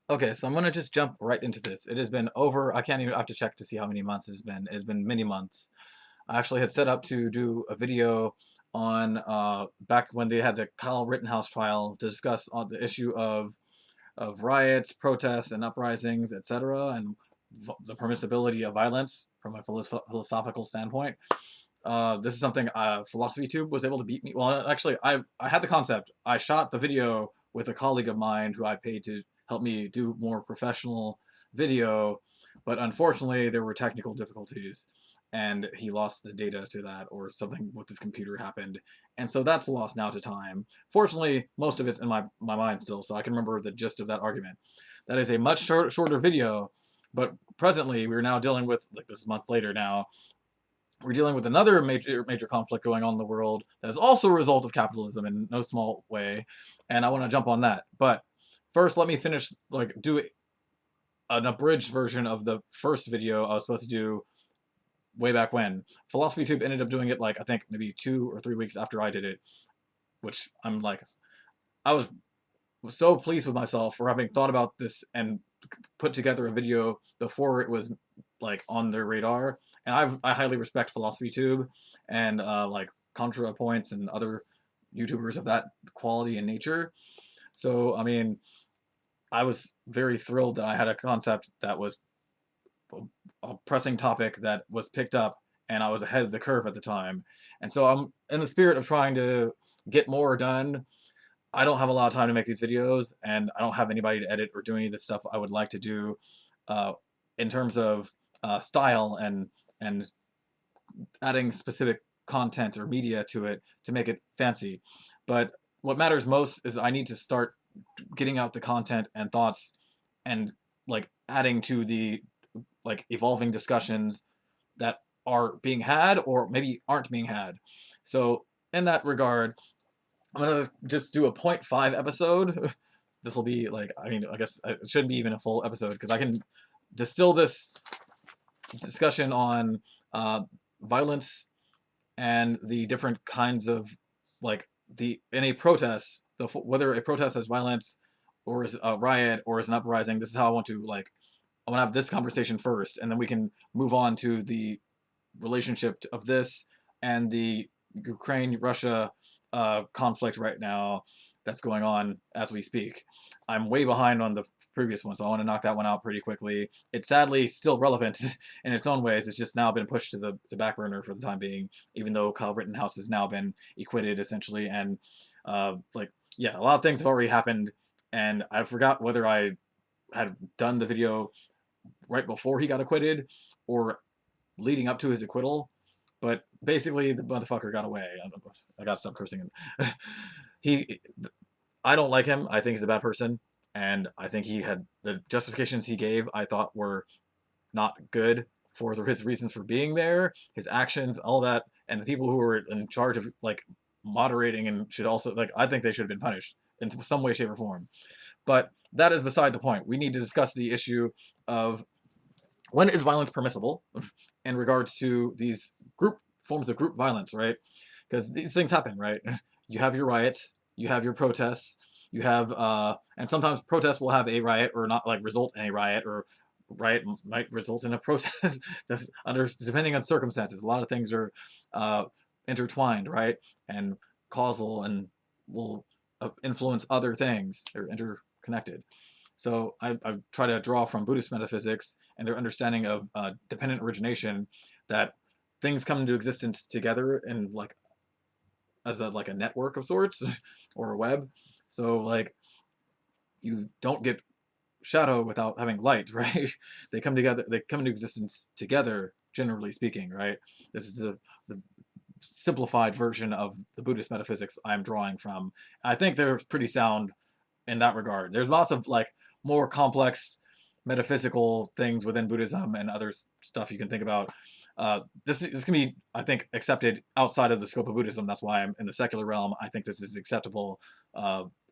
Okay, so I'm gonna just jump right into this. It has been over, I can't even, I have to check to see how many months it's been. It's been many months. I actually had set up to do a video on back when they had the Kyle Rittenhouse trial to discuss on the issue of riots, protests, and uprisings, etc., and the permissibility of violence from a philosophical standpoint. This is something Philosophy Tube was able to beat me. Well, actually, I had the concept. I shot the video with a colleague of mine who I paid to help me do more professional video, but unfortunately, there were technical difficulties, and he lost the data to that, or something with his computer happened, and so that's lost now to time. Fortunately, most of it's in my mind still, so I can remember the gist of that argument. That is a much shorter video, but presently we're now dealing with, like this month later now, we're dealing with another major conflict going on in the world that is also a result of capitalism in no small way, and I want to jump on that. But first, let me finish, like, do an abridged version of the first video I was supposed to do way back when. Philosophy Tube ended up doing it, like, I think maybe 2 or 3 weeks after I did it, which I'm like, I was so pleased with myself for having thought about this and put together a video before it was like on their radar. And I highly respect Philosophy Tube and like ContraPoints and other YouTubers of that quality and nature. So I mean, I was very thrilled that I had a concept that was a pressing topic that was picked up, and I was ahead of the curve at the time. And so I'm in the spirit of trying to get more done. I don't have a lot of time to make these videos, and I don't have anybody to edit or do any of the stuff I would like to do uh, in terms of style and adding specific content or media to it to make it fancy. But what matters most is I need to start getting out the content and thoughts and like adding to the like evolving discussions that are being had or maybe aren't being had. So in that regard, I'm gonna just do a .5 episode. This will be like, I mean, I guess it shouldn't be even a full episode because I can distill this discussion on violence and the different kinds of like the in a protest, whether a protest has violence or is a riot or is an uprising. This is how I want to like. I want to have this conversation first, and then we can move on to the relationship of this and the Ukraine Russia conflict right now that's going on as we speak. I'm way behind on the previous one, so I want to knock that one out pretty quickly. It's sadly still relevant in its own ways. It's just now been pushed to the back burner for the time being, even though Kyle Rittenhouse has now been acquitted essentially. And like, yeah, a lot of things have already happened, and I forgot whether I had done the video right before he got acquitted or leading up to his acquittal. But basically, the motherfucker got away. I gotta stop cursing him. he, I don't like him. I think he's a bad person, and I think he had the justifications he gave. I thought were not good for his reasons for being there, his actions, all that, and the people who were in charge of like moderating and should also like. I think they should have been punished in some way, shape, or form. But that is beside the point. We need to discuss the issue of when is violence permissible in regards to these group forms of group violence, right? Because these things happen, right? You have your riots, you have your protests, you have, and sometimes protests will have a riot or not like result in a riot, or riot might result in a protest, just under depending on circumstances. A lot of things are uh, intertwined, right, and causal, and will influence other things. They're interconnected. So I try to draw from Buddhist metaphysics and their understanding of dependent origination, that things come into existence together in like as a, like a network of sorts or a web. So like you don't get shadow without having light, right? They come together. They come into existence together, generally speaking, right? This is the simplified version of the Buddhist metaphysics I'm drawing from. I think they're pretty sound in that regard. There's lots of like more complex metaphysical things within Buddhism and other stuff you can think about. This can be, I think, accepted outside of the scope of Buddhism. That's why I'm in the secular realm. I think this is acceptable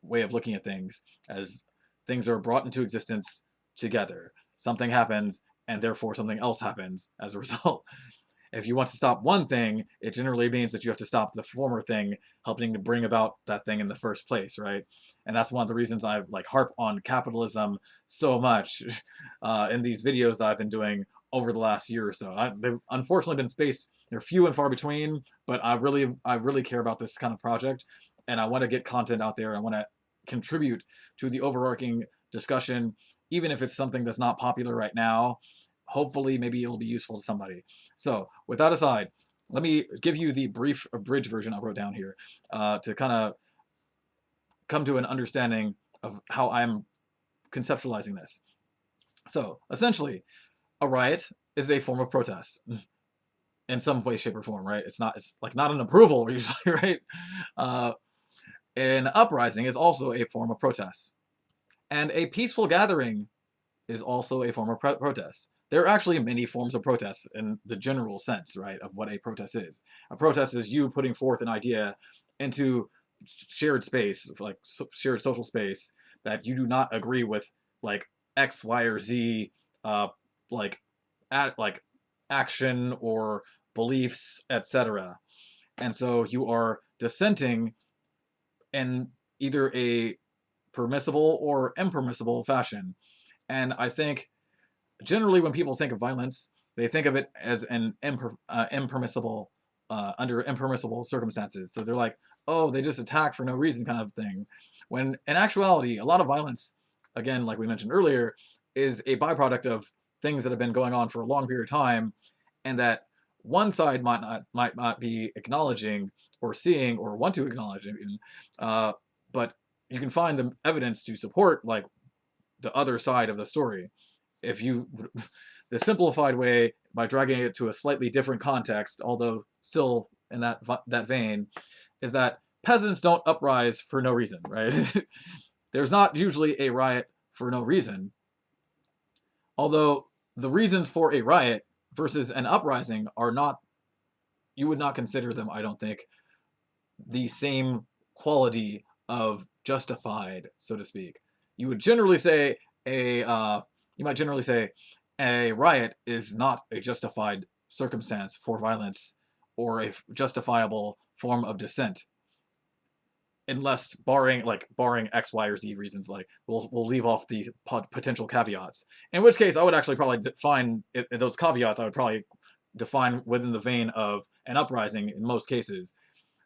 way of looking at things, as things are brought into existence together. Something happens, and therefore something else happens as a result. If you want to stop one thing, it generally means that you have to stop the former thing helping to bring about that thing in the first place, right? And that's one of the reasons I like harp on capitalism so much in these videos that I've been doing over the last year or so. They've unfortunately been spaced; they're few and far between. But I really care about this kind of project, and I want to get content out there. I want to contribute to the overarching discussion, even if it's something that's not popular right now. Hopefully, maybe it'll be useful to somebody. So, with that aside, let me give you the brief abridged version I wrote down here to kind of come to an understanding of how I'm conceptualizing this. So, essentially, a riot is a form of protest in some way, shape, or form, right? It's like not an approval usually, right? Uh, an uprising is also a form of protest. And a peaceful gathering is also a form of protest. There are actually many forms of protest in the general sense, right, of what a protest is. A protest is you putting forth an idea into shared space, like shared social space, that you do not agree with, like X, Y, or Z, uh, like like action or beliefs, etc. And so you are dissenting in either a permissible or impermissible fashion. And I think generally when people think of violence, they think of it as an impermissible, under impermissible circumstances. So they're like, oh, they just attack for no reason kind of thing. When in actuality, a lot of violence, again, like we mentioned earlier, is a byproduct of things that have been going on for a long period of time, and that one side might not be acknowledging or seeing or want to acknowledge even, but you can find the evidence to support like the other side of the story. If you, the simplified way by dragging it to a slightly different context, although still in that vein, is that peasants don't uprise for no reason, right? There's not usually a riot for no reason, although the reasons for a riot versus an uprising are not, you would not consider them, I don't think, the same quality of justified, so to speak. You would generally say you might generally say a riot is not a justified circumstance for violence or a justifiable form of dissent, unless barring X, Y, or Z reasons. Like we'll leave off the potential caveats. In which case, I would actually probably define those caveats. I would probably define within the vein of an uprising in most cases.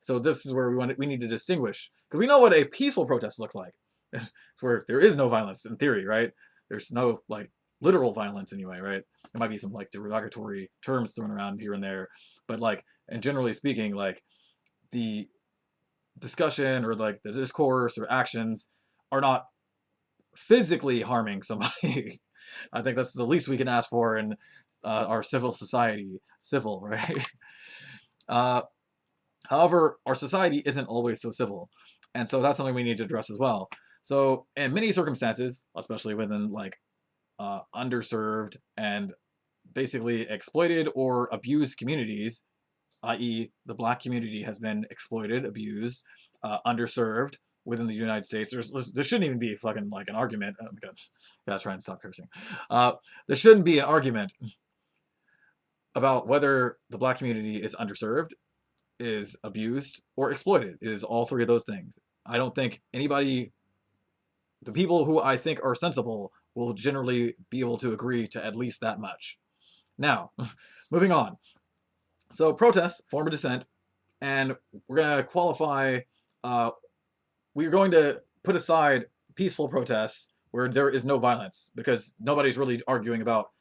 So this is where we need to distinguish, because we know what a peaceful protest looks like. It's where there is no violence in theory, right? There's no like literal violence anyway, right? There might be some like derogatory terms thrown around here and there, but like, and generally speaking, like the discussion or like the discourse or actions are not physically harming somebody. I think that's the least we can ask for in our civil society. Civil, right? uh, However, our society isn't always so civil, and so that's something we need to address as well. So, in many circumstances, especially within like underserved and basically exploited or abused communities, i.e., the black community has been exploited, abused, underserved within the United States. There shouldn't even be fucking like an argument. Oh my gosh, gotta try and stop cursing. There shouldn't be an argument about whether the black community is underserved, is abused, or exploited. It is all three of those things. I don't think anybody, the people who I think are sensible, will generally be able to agree to at least that much. Now, moving on. So protests, form of dissent, and we're going to qualify, we're going to put aside peaceful protests where there is no violence, because nobody's really arguing about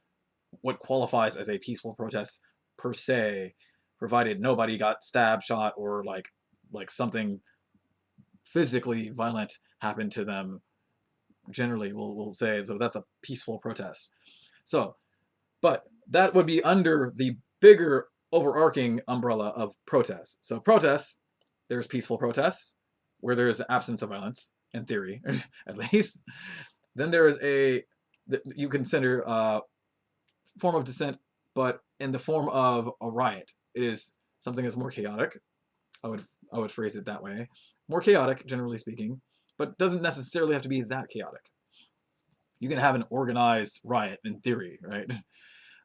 what qualifies as a peaceful protest per se, provided nobody got stabbed, shot, or like something physically violent happened to them. Generally, we'll say, so that's a peaceful protest. So, but that would be under the bigger overarching umbrella of protests. So protests, there's peaceful protests where there is the absence of violence, in theory, at least. Then there is you consider form of dissent, but in the form of a riot. It is something that's more chaotic. I would phrase it that way. More chaotic, generally speaking, but doesn't necessarily have to be that chaotic. You can have an organized riot in theory, right?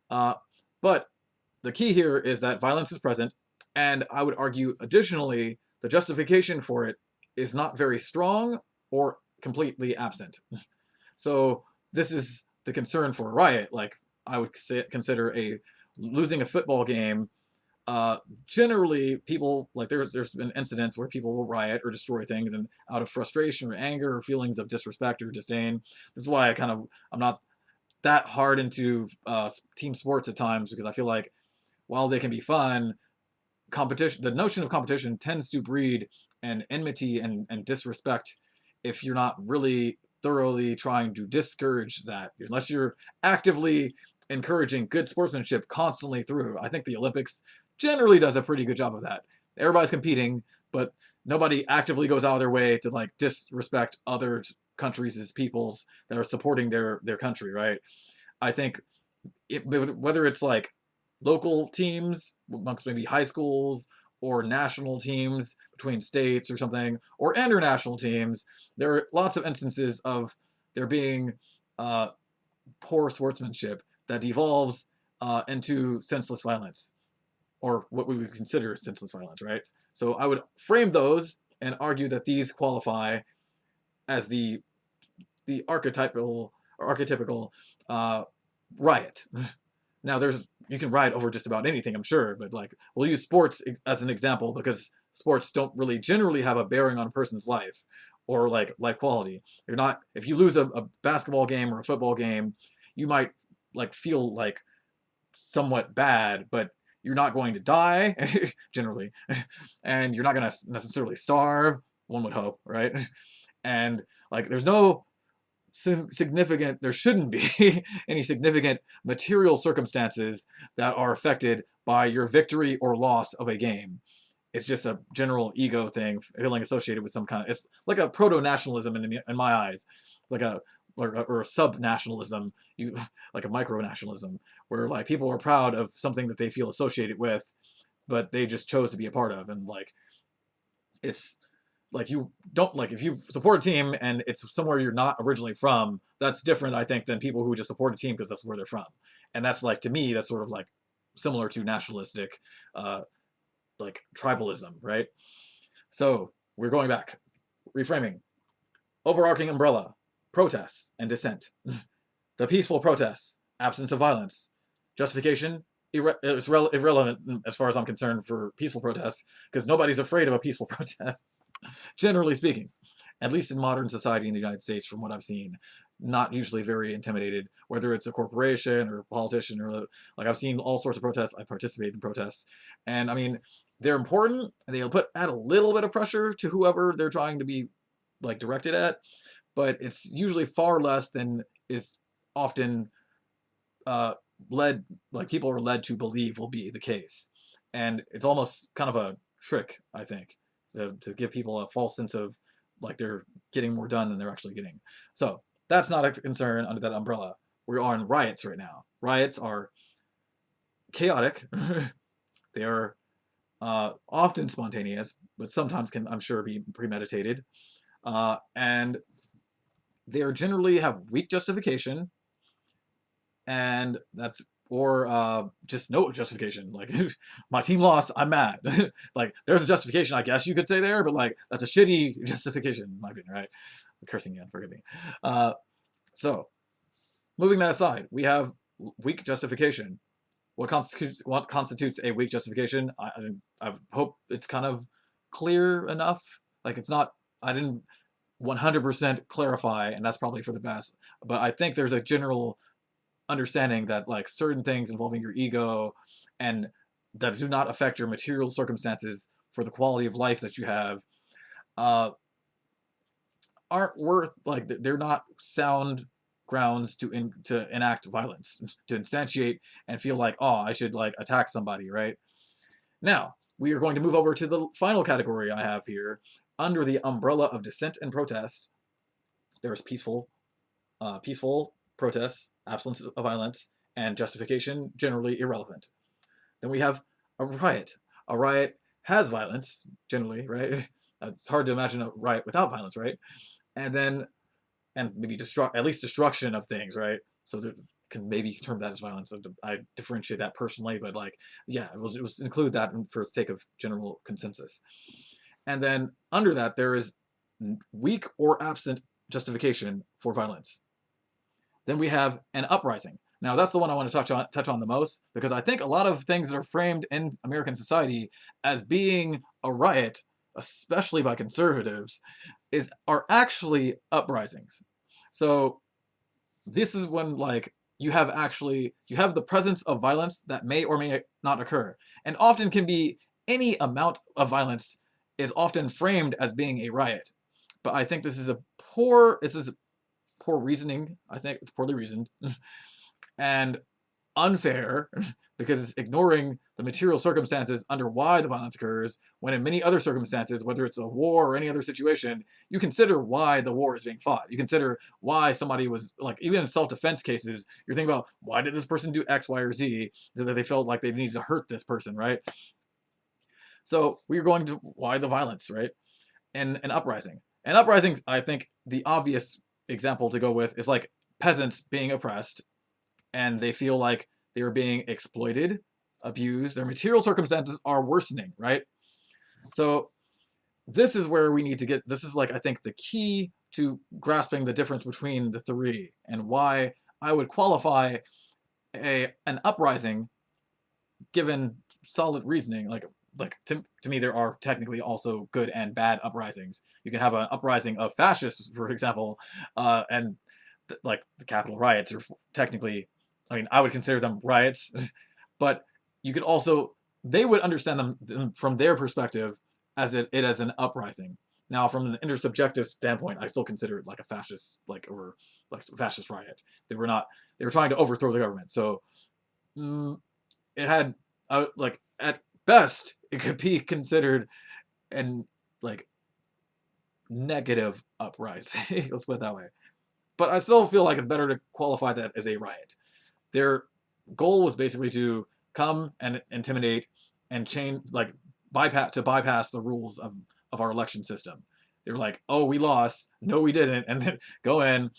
But the key here is that violence is present, and I would argue additionally the justification for it is not very strong or completely absent. So this is the concern for a riot. Like I would consider a losing a football game. Generally, people like there's been incidents where people will riot or destroy things, and out of frustration or anger or feelings of disrespect or disdain. This is why I'm not that hard into team sports at times, because I feel like while they can be fun, competition, the notion of competition tends to breed an enmity and disrespect if you're not really thoroughly trying to discourage that, unless you're actively encouraging good sportsmanship constantly through. I think the Olympics generally does a pretty good job of that. Everybody's competing, but nobody actively goes out of their way to like disrespect other countries' peoples that are supporting their country, right? I think whether it's like local teams amongst maybe high schools or national teams between states or something, or international teams, there are lots of instances of there being poor sportsmanship that devolves into senseless violence, or what we would consider senseless violence, right? So I would frame those and argue that these qualify as the archetypical riot. Now you can riot over just about anything, I'm sure, but like we'll use sports as an example because sports don't really generally have a bearing on a person's life or like life quality. You're not if you lose a basketball game or a football game, you might like feel like somewhat bad, but you're not going to die generally, and you're not going to necessarily starve. One would hope, right? And like there's no significant there shouldn't be any significant material circumstances that are affected by your victory or loss of a game. It's just a general ego thing, feeling associated with some kind of, it's like a proto-nationalism in my eyes, like a or a sub-nationalism, you like a micro-nationalism, where like people are proud of something that they feel associated with, but they just chose to be a part of, and like it's like you don't like if you support a team and it's somewhere you're not originally from, that's different I think than people who just support a team because that's where they're from. And that's like to me that's sort of like similar to nationalistic like tribalism, right? So we're going back, reframing, overarching umbrella, protests and dissent. The peaceful protests, absence of violence, justification is irrelevant as far as I'm concerned for peaceful protests, because nobody's afraid of a peaceful protest, generally speaking. At least in modern society in the United States, from what I've seen, not usually very intimidated, whether it's a corporation or a politician or like I've seen all sorts of protests. I participate in protests, and I mean they're important, and they'll add a little bit of pressure to whoever they're trying to be like directed at, but it's usually far less than is often led, like people are led to believe will be the case. And it's almost kind of a trick, I think, to give people a false sense of like they're getting more done than they're actually getting. So that's not a concern under that umbrella. We're on riots right now. Riots are chaotic. They are often spontaneous, but sometimes can, I'm sure, be premeditated. And they are generally have weak justification, and that's or just no justification. Like my team lost, I'm mad. Like there's a justification, I guess you could say there, but like that's a shitty justification, in my opinion, right? I'm cursing again, forgive me. So moving that aside, we have weak justification. What constitutes a weak justification? I hope it's kind of clear enough. Like it's not. I didn't 100% clarify, and that's probably for the best. But I think there's a general understanding that like certain things involving your ego and that do not affect your material circumstances for the quality of life that you have uh, aren't worth like they're not sound grounds to enact violence, to instantiate and feel like, oh, I should like attack somebody, right? Now we are going to move over to the final category I have here under the umbrella of dissent and protest. There's peaceful protests, absence of violence, and justification, generally irrelevant. Then we have a riot. A riot has violence, generally, right? It's hard to imagine a riot without violence, right? And then, and maybe at least destruction of things, right? So can maybe term that as violence. I differentiate that personally, but like, yeah, it was include that for the sake of general consensus. And then under that, there is weak or absent justification for violence. Then we have an uprising. Now that's the one I want to touch on the most, because I think a lot of things that are framed in American society as being a riot, especially by conservatives, are actually uprisings. So this is when like you have the presence of violence that may or may not occur, and often can be any amount of violence is often framed as being a riot. But I think this is poor reasoning. I think it's poorly reasoned and unfair because it's ignoring the material circumstances under why the violence occurs, when in many other circumstances, whether it's a war or any other situation, you consider why the war is being fought. You consider why somebody was, like, even in self-defense cases, you're thinking about why did this person do X, Y, or Z, so that they felt like they needed to hurt this person, right? So we're going to why the violence, right? And an uprising. And uprisings, I think the obvious example to go with is like peasants being oppressed and they feel like they are being exploited, abused, their material circumstances are worsening, right? So this is where we need to get, this is like, I think the key to grasping the difference between the three and why I would qualify an uprising given solid reasoning. Like to me, there are technically also good and bad uprisings. You can have an uprising of fascists, for example, and like the Capitol riots are technically, I mean, I would consider them riots, but you could also, they would understand them from their perspective as it as an uprising. Now, from an intersubjective standpoint, I still consider it like a fascist, or like fascist riot. They were not, they were trying to overthrow the government. So it had, like, at best, it could be considered an, like, negative uprising. Let's put it that way. But I still feel like it's better to qualify that as a riot. Their goal was basically to come and intimidate and change, like, bypass the rules of our election system. They were like, oh, we lost. No, we didn't. And then go in,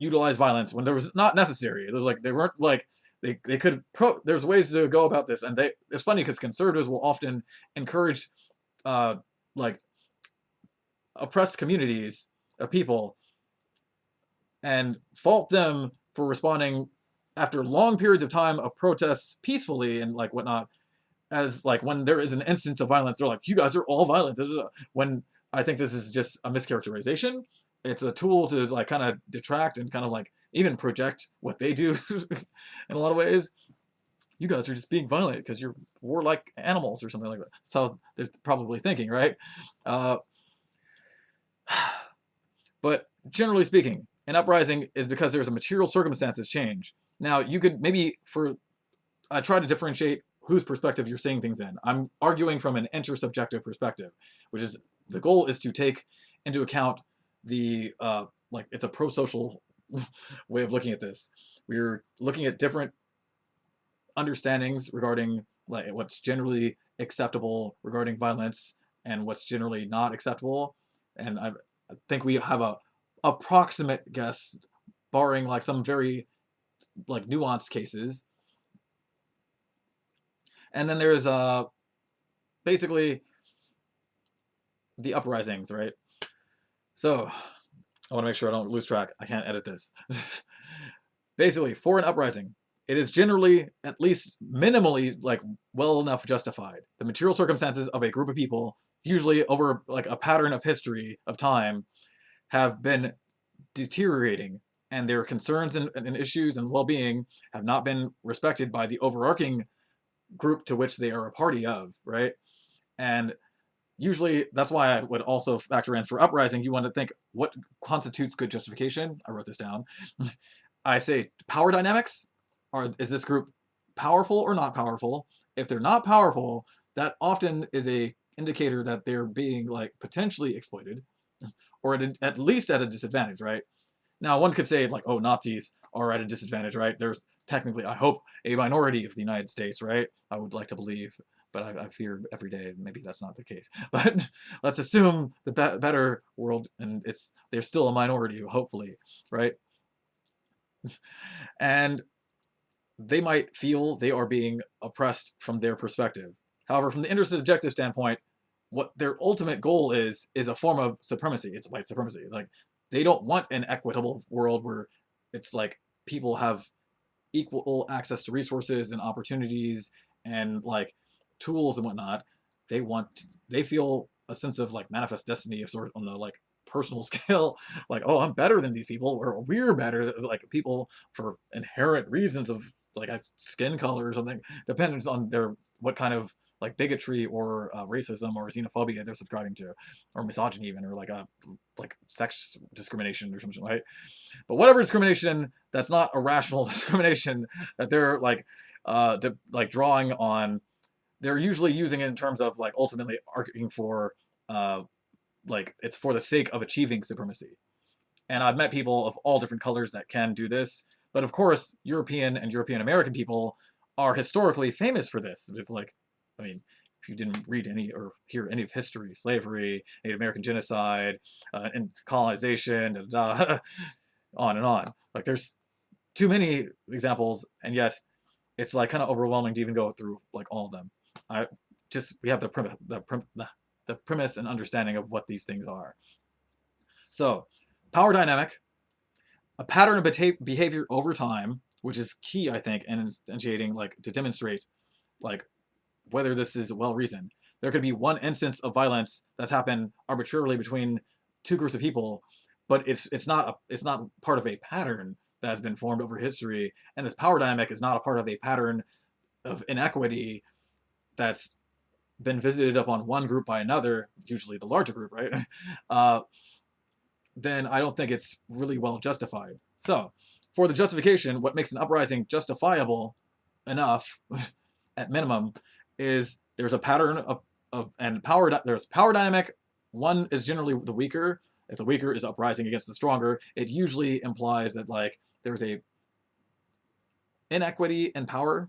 utilize violence when there was not necessary. It was like, they weren't like, they could, there's ways to go about this. And it's funny because conservatives will often encourage, like, oppressed communities of people and fault them for responding after long periods of time of protests peacefully and like whatnot, as like when there is an instance of violence, they're like, you guys are all violent. When I think this is just a mischaracterization. It's a tool to like kind of detract and kind of like even project what they do in a lot of ways. You guys are just being violent because you're warlike animals or something like that. That's how they're probably thinking, right? But generally speaking, an uprising is because there's a material circumstances change. Now, you could maybe, I try to differentiate whose perspective you're seeing things in. I'm arguing from an intersubjective perspective, which is, the goal is to take into account the, like, it's a pro-social way of looking at this. We're looking at different understandings regarding like what's generally acceptable regarding violence and what's generally not acceptable. And I think we have a approximate guess, barring like some very like nuanced cases. And then there's basically the uprisings, right? So I want to make sure I don't lose track. I can't edit this. Basically, for an uprising, it is generally, at least minimally, like well enough justified. The material circumstances of a group of people, usually over like a pattern of history of time, have been deteriorating, and their concerns and issues and well-being have not been respected by the overarching group to which they are a party of, right? And usually that's why I would also factor in for uprising, you want to think what constitutes good justification. I wrote this down. I say power dynamics. Is this group powerful or not powerful? If they're not powerful, that often is a indicator that they're being like potentially exploited, or at least at a disadvantage, right? Now, one could say like, oh, Nazis are at a disadvantage, right? There's technically, I hope, a minority of the United States, right? I would like to believe, but I fear every day maybe that's not the case. But let's assume the better world, and they're still a minority, hopefully, right? And they might feel they are being oppressed from their perspective. However, from the interested objective standpoint, what their ultimate goal is a form of supremacy. It's white supremacy. Like, they don't want an equitable world where it's like people have equal access to resources and opportunities and like tools and whatnot. They feel a sense of like manifest destiny of sort of on the like personal scale, like, oh, I'm better than these people, or we're better, like people for inherent reasons of like skin color or something, depends on their what kind of like bigotry or racism or xenophobia they're subscribing to, or misogyny even, or like sex discrimination or something, right? But whatever discrimination that's not a rational discrimination that they're like drawing on, they're usually using it in terms of like ultimately arguing for like it's for the sake of achieving supremacy. And I've met people of all different colors that can do this, but of course, European and European American people are historically famous for this. It's like, I mean, if you didn't read any or hear any of history, slavery, Native American genocide, and colonization, on and on. Like, there's too many examples, and yet it's like kind of overwhelming to even go through like all of them. I just we have the premise and understanding of what these things are. So, power dynamic, a pattern of behavior over time, which is key, I think, in instantiating, like, to demonstrate, like, whether this is well reasoned. There could be one instance of violence that's happened arbitrarily between two groups of people, but it's not part of a pattern that has been formed over history, and this power dynamic is not a part of a pattern of inequity that's been visited upon one group by another, usually the larger group, right? Then I don't think it's really well justified. So, for the justification, what makes an uprising justifiable enough, at minimum, is there's a pattern and there's power dynamic. One is generally the weaker. If the weaker is uprising against the stronger, it usually implies that like there's a inequity in power,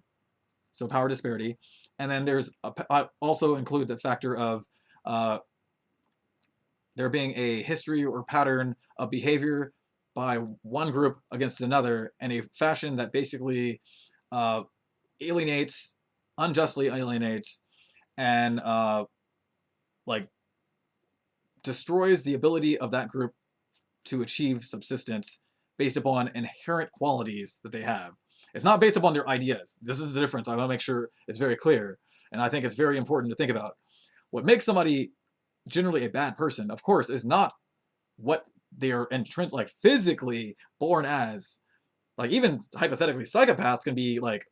so power disparity, and then I also include the factor of there being a history or pattern of behavior by one group against another in a fashion that basically alienates, unjustly alienates, and like destroys the ability of that group to achieve subsistence based upon inherent qualities that they have. It's not based upon their ideas. This is the difference. I want to make sure it's very clear, and I think it's very important to think about. What makes somebody generally a bad person, of course, is not what they are like physically born as. Like, even hypothetically, psychopaths can be like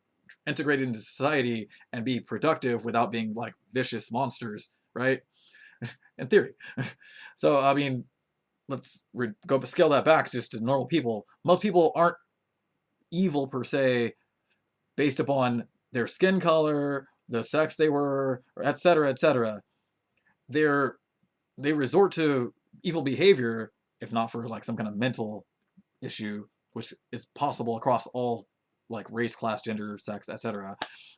integrated into society and be productive without being like vicious monsters, right? In theory. So I mean, let's go scale that back just to normal people. Most people aren't evil per se based upon their skin color, the sex they were, or et cetera, et cetera. They resort to evil behavior if not for like some kind of mental issue, which is possible across all like race, class, gender, sex, etc.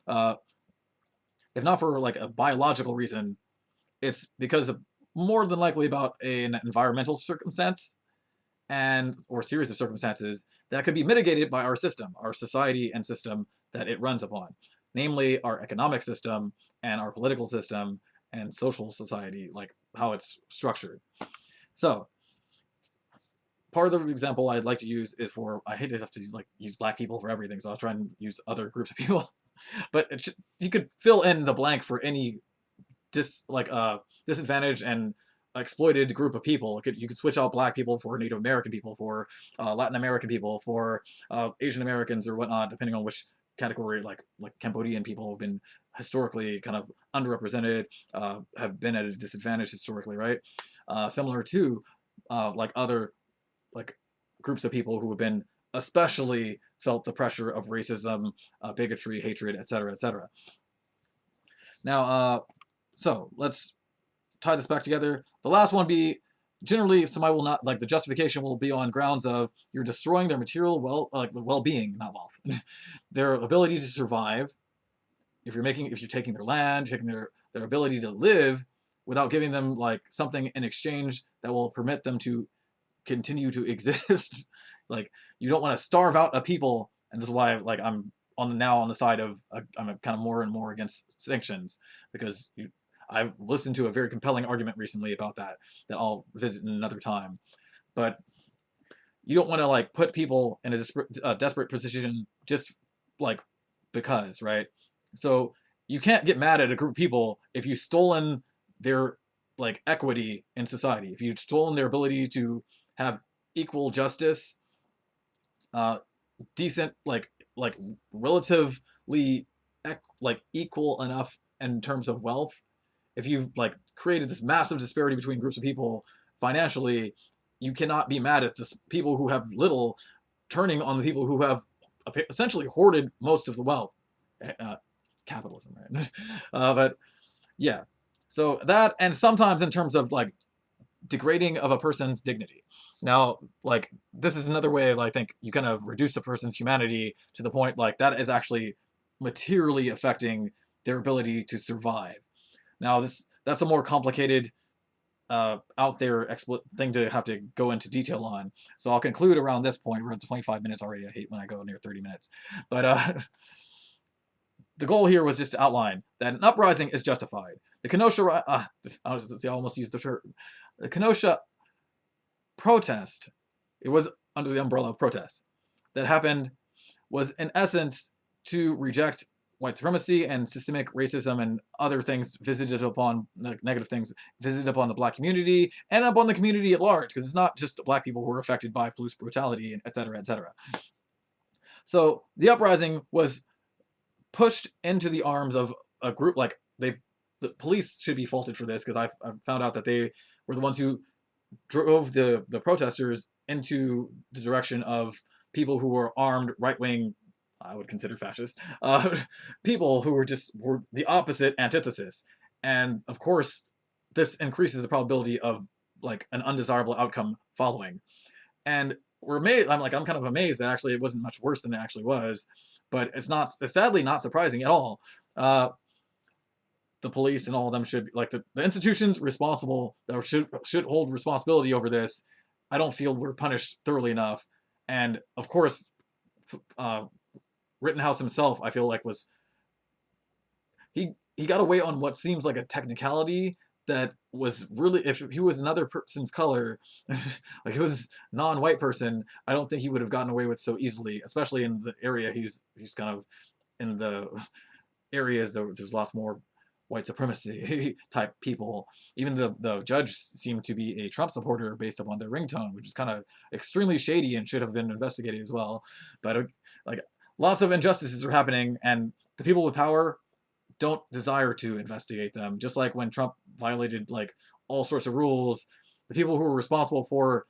If not for like a biological reason, it's because of more than likely about an environmental circumstance and or series of circumstances that could be mitigated by our system, our society and system that it runs upon, namely our economic system and our political system and social society, like how it's structured. So part of the example I'd like to use is for, I hate to have to use black people for everything, so I'll try and use other groups of people. But you could fill in the blank for any disadvantaged and exploited group of people. You could switch out black people for Native American people, for Latin American people, for Asian Americans or whatnot, depending on which category. Like Cambodian people have been historically kind of underrepresented, have been at a disadvantage historically, right? Similar to like other like groups of people who have been especially felt the pressure of racism, bigotry, hatred, etc., etc. Now, so let's tie this back together. The last one be generally somebody will not like the justification will be on grounds of you're destroying their material well-being, not wealth, their ability to survive. If you're taking their land, taking their ability to live without giving them like something in exchange that will permit them to continue to exist, like you don't want to starve out a people, and this is why like I'm now on the side of I'm kind of more and more against sanctions, because I've listened to a very compelling argument recently about that I'll visit in another time. But you don't want to like put people in a desperate position just like because, right? So you can't get mad at a group of people if you've stolen their like equity in society, if you've stolen their ability to have equal justice, uh, decent like relatively like equal enough in terms of wealth. If you've like created this massive disparity between groups of people financially, you cannot be mad at the people who have little turning on the people who have essentially hoarded most of the wealth. Uh, Capitalism, right? But yeah, so that, and sometimes in terms of like degrading of a person's dignity. Now, like this is another way of I think you kind of reduce a person's humanity to the point like that is actually materially affecting their ability to survive. Now, that's a more complicated, out there thing to have to go into detail on. So I'll conclude around this point. We're at 25 minutes already. I hate when I go near 30 minutes. But the goal here was just to outline that an uprising is justified. The Kenosha, I almost used the term. The Kenosha protest, it was under the umbrella of protest, that happened was in essence to reject white supremacy and systemic racism and other things visited upon, negative things visited upon the black community and upon the community at large, because it's not just black people who are affected by police brutality, and et cetera, et cetera. So the uprising was pushed into the arms of a group like the police should be faulted for this, because I found out that they were the ones who drove the protesters into the direction of people who were armed right-wing, I would consider fascist, people who were the opposite antithesis. And of course, this increases the probability of like an undesirable outcome following. And we're amazed, I'm kind of amazed that actually it wasn't much worse than it actually was, but it's sadly not surprising at all. The police and all of them should be, like the institutions responsible that should hold responsibility over this, I don't feel were punished thoroughly enough. And of course, Rittenhouse himself, I feel like he got away on what seems like a technicality that was really, if he was another person's color, like it was non-white person, I don't think he would have gotten away with so easily, especially in the area he's kind of in the areas there's lots more white supremacy type people. Even the judge seemed to be a Trump supporter based upon their ringtone, which is kind of extremely shady and should have been investigated as well. But like lots of injustices are happening, and the people with power don't desire to investigate them. Just like when Trump violated like all sorts of rules, the people who were responsible for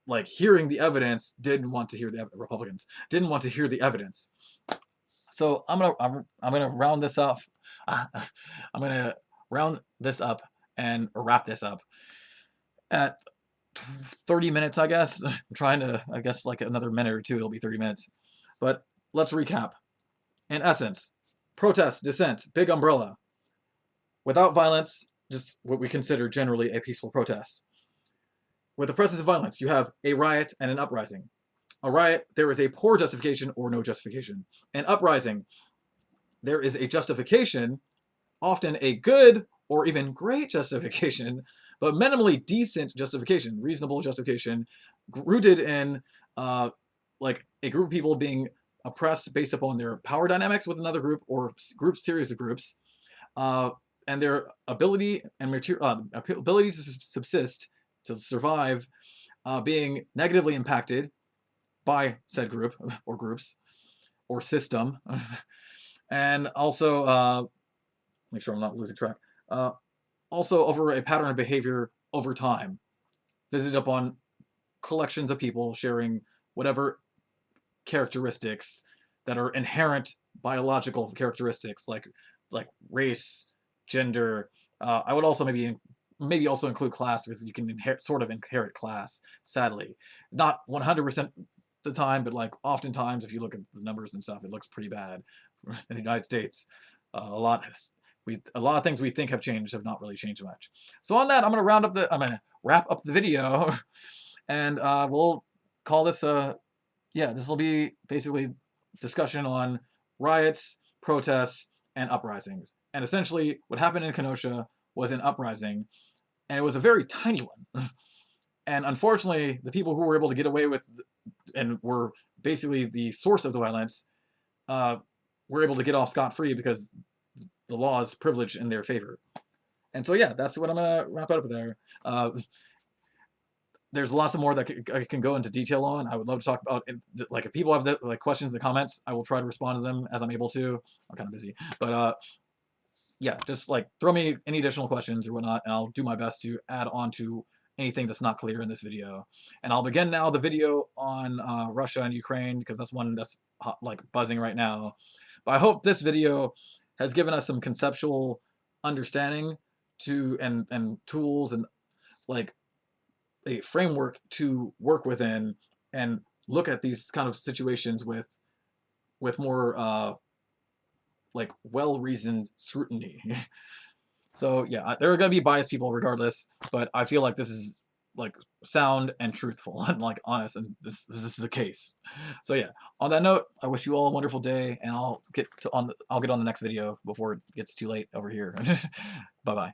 like hearing the evidence didn't want to hear Republicans didn't want to hear the evidence. So I'm gonna round this up. I'm gonna round this up and wrap this up at 30 minutes, I guess. I'm trying to, I guess, like another minute or two, it'll be 30 minutes. But let's recap. In essence, protest, dissent, big umbrella. Without violence, just what we consider generally a peaceful protest. With the presence of violence, you have a riot and an uprising. A riot, there is a poor justification or no justification. An uprising, there is a justification, often a good or even great justification, but minimally decent justification, reasonable justification, rooted in like a group of people being oppressed based upon their power dynamics with another group or series of groups, and their ability and ability to subsist, to survive, being negatively impacted by said group or groups or system. And also, make sure I'm not losing track, also over a pattern of behavior over time, visited upon collections of people sharing whatever characteristics that are inherent biological characteristics like race, gender. I would also maybe also include class, because you can inherit class, sadly. Not 100% the time, but like oftentimes if you look at the numbers and stuff, it looks pretty bad in the United States. A lot of things we think have changed have not really changed much. So on that, I'm gonna wrap up the video, and we'll call this yeah, this will be basically discussion on riots, protests, and uprisings. And essentially, what happened in Kenosha was an uprising, and it was a very tiny one. And unfortunately, the people who were able to get away with and were basically the source of the violence uh, were able to get off scot-free because the law is privileged in their favor. And so, yeah, that's what I'm gonna wrap it up there. There's lots of more that I can go into detail on. I would love to talk about it. Like if people have like questions in the comments, I will try to respond to them as I'm able to. I'm kind of busy, but yeah, just like throw me any additional questions or whatnot, and I'll do my best to add on to anything that's not clear in this video. And I'll begin now the video on Russia and Ukraine because that's one that's hot, like buzzing right now. But I hope this video has given us some conceptual understanding to and tools and like a framework to work within and look at these kind of situations with more like well-reasoned scrutiny. So yeah, there are gonna be biased people regardless, but I feel like this is like sound and truthful and like honest, and this is the case. So yeah, on that note, I wish you all a wonderful day, and I'll get on the next video before it gets too late over here. Bye bye.